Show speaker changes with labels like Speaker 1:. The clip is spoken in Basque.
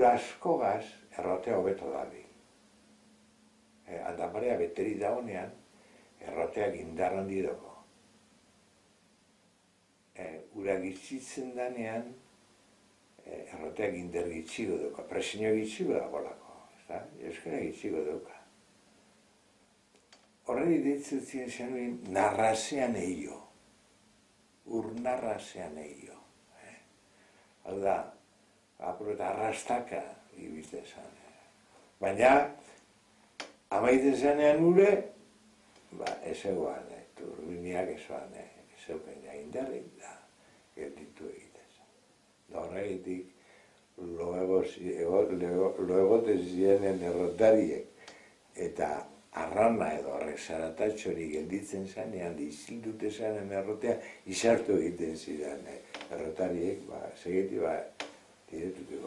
Speaker 1: ura askogaz errotea hobeto dabil. Aldamarea beteri dagonean, erroteak indar handi dago. Ura gitzitzen danean, erroteak indar gitzigo duka, presioa gitzigo dagoelako, euskara gitzigo duka. Horreri deitzen zenuen narrazean eio, urnarrazean eio. Hau da, apuro eta arrastaka ibiltzen zen. Baina, amaiten zenean ure, ez egoan, turbiniak ezoan, ez euken indarrik da, gelditu egiten zen. Da horregitik, lo egoten zienen errotariek, eta arrana edo horrek zaratatxori gelditzen zanean, izildute zanen errotea, izartu egiten ziren errotariek, segeti, diretutu